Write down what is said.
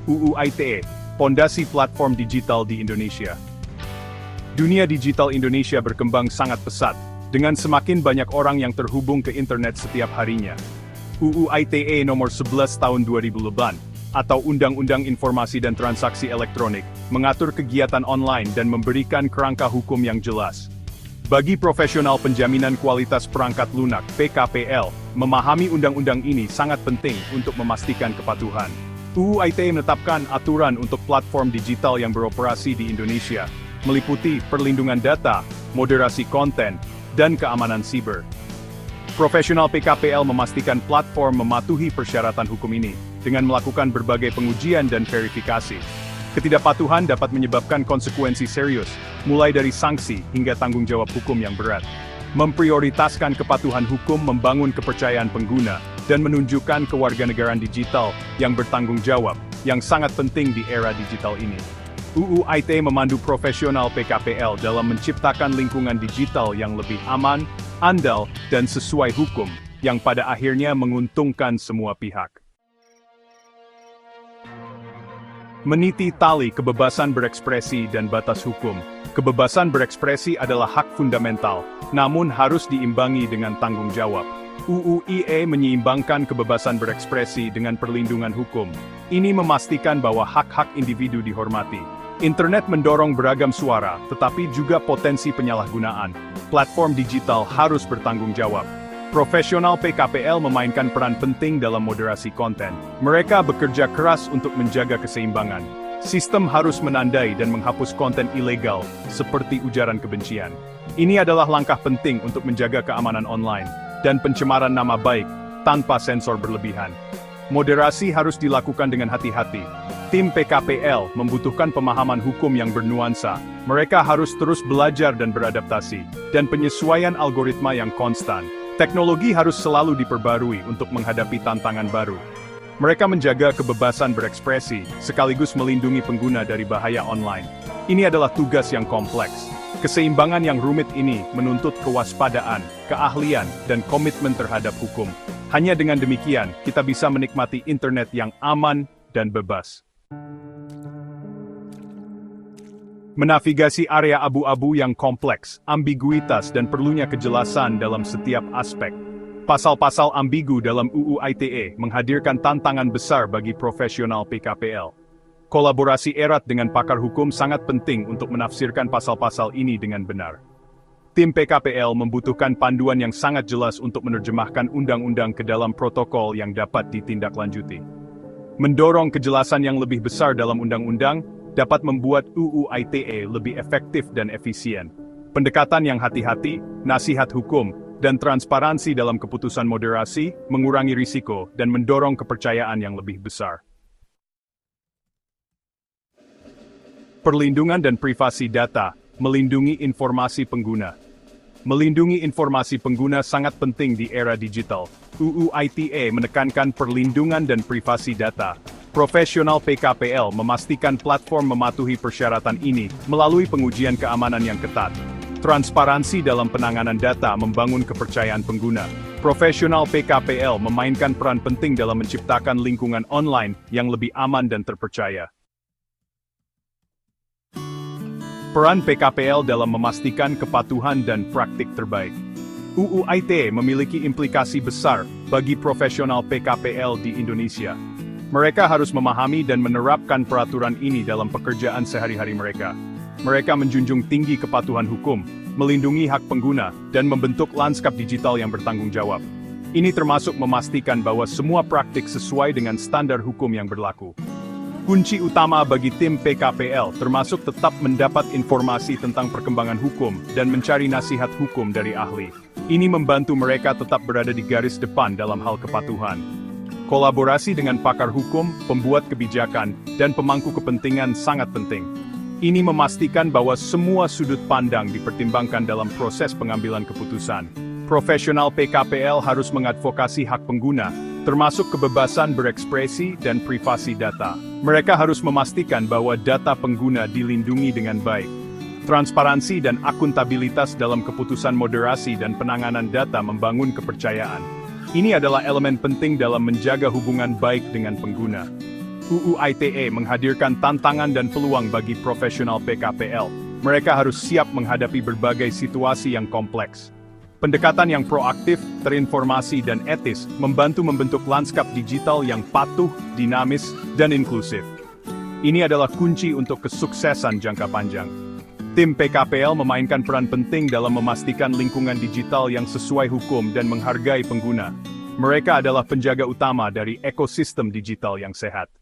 UU ITE, Pondasi Platform Digital di Indonesia. Dunia digital Indonesia berkembang sangat pesat, dengan semakin banyak orang yang terhubung ke internet setiap harinya. UU ITE nomor 11 tahun 2008, atau Undang-Undang Informasi dan Transaksi Elektronik, mengatur kegiatan online dan memberikan kerangka hukum yang jelas. Bagi profesional penjaminan kualitas perangkat lunak (PKPL), memahami undang-undang ini sangat penting untuk memastikan kepatuhan. UU ITE menetapkan aturan untuk platform digital yang beroperasi di Indonesia, meliputi perlindungan data, moderasi konten, dan keamanan siber. Profesional PKPL memastikan platform mematuhi persyaratan hukum ini, dengan melakukan berbagai pengujian dan verifikasi. Ketidakpatuhan dapat menyebabkan konsekuensi serius, mulai dari sanksi hingga tanggung jawab hukum yang berat. Memprioritaskan kepatuhan hukum membangun kepercayaan pengguna, dan menunjukkan kewarganegaraan digital yang bertanggung jawab, yang sangat penting di era digital ini. UU ITE memandu profesional PKPL dalam menciptakan lingkungan digital yang lebih aman, andal, dan sesuai hukum, yang pada akhirnya menguntungkan semua pihak. Meniti tali kebebasan berekspresi dan batas hukum. Kebebasan berekspresi adalah hak fundamental, namun harus diimbangi dengan tanggung jawab. UU ITE menyeimbangkan kebebasan berekspresi dengan perlindungan hukum. Ini memastikan bahwa hak-hak individu dihormati. Internet mendorong beragam suara, tetapi juga potensi penyalahgunaan. Platform digital harus bertanggung jawab. Profesional PKPL memainkan peran penting dalam moderasi konten. Mereka bekerja keras untuk menjaga keseimbangan. Sistem harus menandai dan menghapus konten ilegal, seperti ujaran kebencian. Ini adalah langkah penting untuk menjaga keamanan online, dan pencemaran nama baik, tanpa sensor berlebihan. Moderasi harus dilakukan dengan hati-hati. Tim PKPL membutuhkan pemahaman hukum yang bernuansa. Mereka harus terus belajar dan beradaptasi, dan penyesuaian algoritma yang konstan. Teknologi harus selalu diperbarui untuk menghadapi tantangan baru. Mereka menjaga kebebasan berekspresi, sekaligus melindungi pengguna dari bahaya online. Ini adalah tugas yang kompleks. Keseimbangan yang rumit ini menuntut kewaspadaan, keahlian, dan komitmen terhadap hukum. Hanya dengan demikian, kita bisa menikmati internet yang aman dan bebas. Menavigasi area abu-abu yang kompleks, ambiguitas, dan perlunya kejelasan dalam setiap aspek. Pasal-pasal ambigu dalam UU ITE menghadirkan tantangan besar bagi profesional PKPL. Kolaborasi erat dengan pakar hukum sangat penting untuk menafsirkan pasal-pasal ini dengan benar. Tim PKPL membutuhkan panduan yang sangat jelas untuk menerjemahkan undang-undang ke dalam protokol yang dapat ditindaklanjuti. Mendorong kejelasan yang lebih besar dalam undang-undang dapat membuat UU ITE lebih efektif dan efisien. Pendekatan yang hati-hati, nasihat hukum, dan transparansi dalam keputusan moderasi mengurangi risiko dan mendorong kepercayaan yang lebih besar. Perlindungan dan privasi data, melindungi informasi pengguna. Melindungi informasi pengguna sangat penting di era digital. UU ITE menekankan perlindungan dan privasi data. Profesional PKPL memastikan platform mematuhi persyaratan ini melalui pengujian keamanan yang ketat. Transparansi dalam penanganan data membangun kepercayaan pengguna. Profesional PKPL memainkan peran penting dalam menciptakan lingkungan online yang lebih aman dan terpercaya. Peran PKPL dalam memastikan kepatuhan dan praktik terbaik. UU ITE memiliki implikasi besar bagi profesional PKPL di Indonesia. Mereka harus memahami dan menerapkan peraturan ini dalam pekerjaan sehari-hari mereka. Mereka menjunjung tinggi kepatuhan hukum, melindungi hak pengguna, dan membentuk lanskap digital yang bertanggung jawab. Ini termasuk memastikan bahwa semua praktik sesuai dengan standar hukum yang berlaku. Kunci utama bagi tim PKPL termasuk tetap mendapat informasi tentang perkembangan hukum dan mencari nasihat hukum dari ahli. Ini membantu mereka tetap berada di garis depan dalam hal kepatuhan. Kolaborasi dengan pakar hukum, pembuat kebijakan, dan pemangku kepentingan sangat penting. Ini memastikan bahwa semua sudut pandang dipertimbangkan dalam proses pengambilan keputusan. Profesional PKPL harus mengadvokasi hak pengguna, termasuk kebebasan berekspresi dan privasi data. Mereka harus memastikan bahwa data pengguna dilindungi dengan baik. Transparansi dan akuntabilitas dalam keputusan moderasi dan penanganan data membangun kepercayaan. Ini adalah elemen penting dalam menjaga hubungan baik dengan pengguna. UU ITE menghadirkan tantangan dan peluang bagi profesional PKPL. Mereka harus siap menghadapi berbagai situasi yang kompleks. Pendekatan yang proaktif, terinformasi dan etis membantu membentuk lanskap digital yang patuh, dinamis, dan inklusif. Ini adalah kunci untuk kesuksesan jangka panjang. Tim PKPL memainkan peran penting dalam memastikan lingkungan digital yang sesuai hukum dan menghargai pengguna. Mereka adalah penjaga utama dari ekosistem digital yang sehat.